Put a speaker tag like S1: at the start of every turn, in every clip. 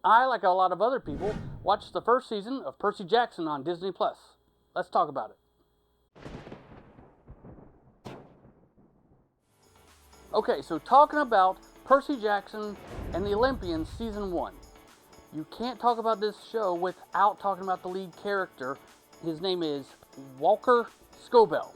S1: I, like a lot of other people, watched the first season of Percy Jackson on Disney+. Let's talk about it. Okay, so talking about Percy Jackson and the Olympians Season 1. You can't talk about this show without talking about the lead character. His name is Walker Scobell.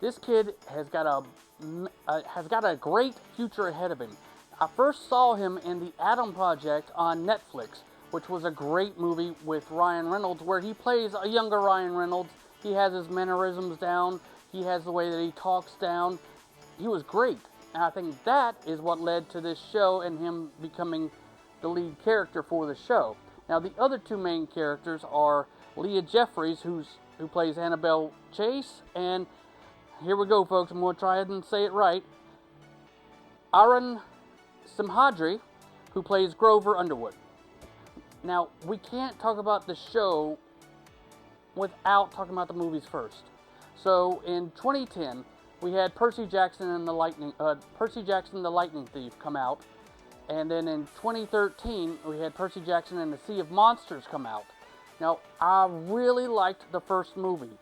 S1: This kid has got a great future ahead of him. I first saw him in The Adam Project on Netflix, which was a great movie with Ryan Reynolds, where he plays a younger Ryan Reynolds. He has his mannerisms down. He has the way that he talks down. He was great. And I think that is what led to this show and him becoming the lead character for the show. Now, the other two main characters are Leah Jeffries, who plays Annabelle Chase, and here we go, folks, I'm going to try and say it right, Aaron Simhadri, who plays Grover Underwood. Now, we can't talk about the show without talking about the movies first. So, in 2010, we had Percy Jackson and the Lightning Thief come out. And then in 2013, we had Percy Jackson and the Sea of Monsters come out. Now, I really liked the first movie.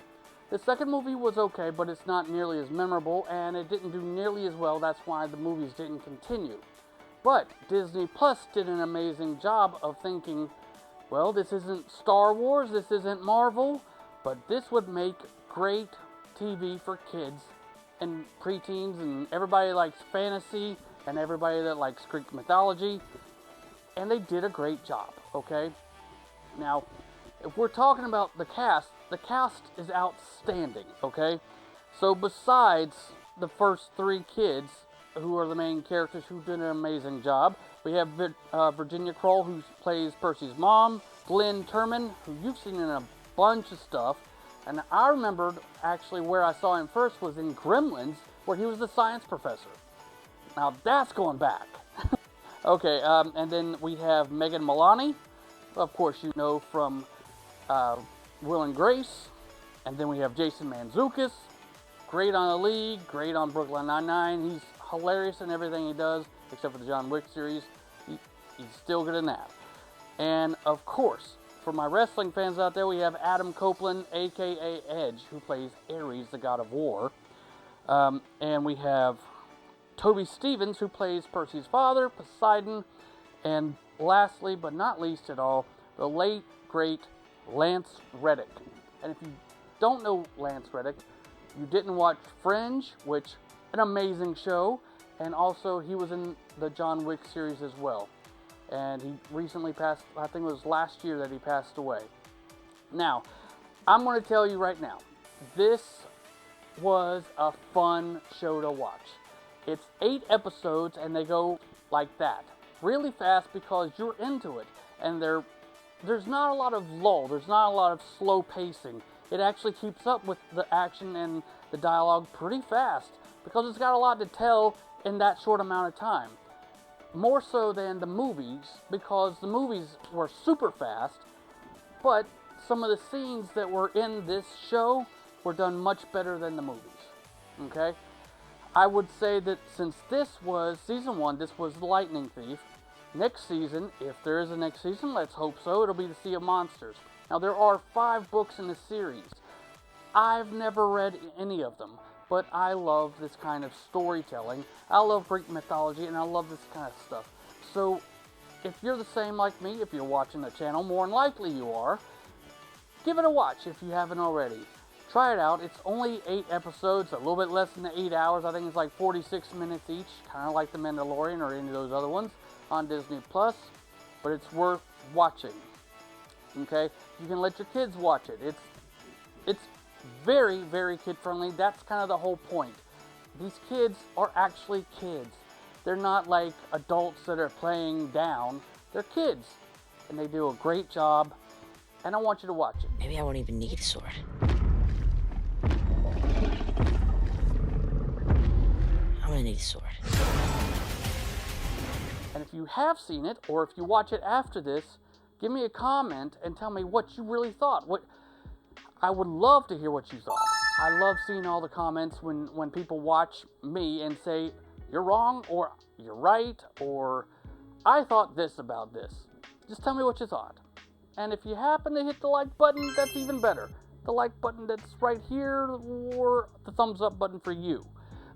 S1: The second movie was okay, but it's not nearly as memorable, and it didn't do nearly as well. That's why the movies didn't continue. But Disney Plus did an amazing job of thinking, well, this isn't Star Wars, this isn't Marvel, but this would make great TV for kids and preteens, and everybody likes fantasy, and everybody that likes Greek mythology, and they did a great job, okay? Now, if we're talking about the cast is outstanding, okay? So besides the first three kids, who are the main characters who did an amazing job, we have Virginia Kroll, who plays Percy's mom, Glenn Turman, who you've seen in a bunch of stuff, and I remembered actually where I saw him first was in Gremlins, where he was the science professor. Now that's going back. Okay, and then we have Megan Mullally, of course you know from Will and Grace, and then we have Jason Mantzoukas, great on The League, great on Brooklyn Nine-Nine. He's hilarious in everything he does, except for the John Wick series. He's still good in that. And of course, for my wrestling fans out there, we have Adam Copeland, aka Edge, who plays Ares, the god of war. And we have Toby Stephens, who plays Percy's father, Poseidon. And lastly, but not least at all, the late, great Lance Reddick. And if you don't know Lance Reddick, you didn't watch Fringe, which an amazing show, and also he was in the John Wick series as well. And he recently passed, I think it was last year that he passed away. Now, I'm going to tell you right now, this was a fun show to watch. It's 8 episodes and they go like that, really fast because you're into it, and there's not a lot of lull, there's not a lot of slow pacing. It actually keeps up with the action and the dialogue pretty fast because it's got a lot to tell in that short amount of time. More so than the movies, because the movies were super fast, but some of the scenes that were in this show were done much better than the movies. Okay? I would say that since this was season 1, this was The Lightning Thief. Next season, if there is a next season, let's hope so, it'll be The Sea of Monsters. Now, there are 5 books in the series. I've never read any of them, but I love this kind of storytelling. I love Greek mythology, and I love this kind of stuff. So, if you're the same like me, if you're watching the channel, more than likely you are, give it a watch if you haven't already. Try it out. It's only 8 episodes, a little bit less than 8 hours. I think it's like 46 minutes each, kind of like The Mandalorian or any of those other ones on Disney Plus, but it's worth watching. Okay? You can let your kids watch it. It's very, very kid-friendly. That's kind of the whole point. These kids are actually kids. They're not like adults that are playing down. They're kids, and they do a great job, and I want you to watch it.
S2: Maybe I won't even need a sword. I'm gonna need a sword.
S1: And if you have seen it, or if you watch it after this, give me a comment and tell me what you really thought. I would love to hear what you thought. I love seeing all the comments when people watch me and say, you're wrong, or you're right, or I thought this about this. Just tell me what you thought. And if you happen to hit the like button, that's even better. The like button that's right here, or the thumbs up button for you.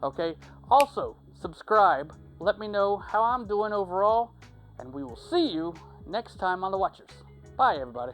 S1: Okay? Also, subscribe. Let me know how I'm doing overall. And we will see you next time on The Watchers. Bye, everybody.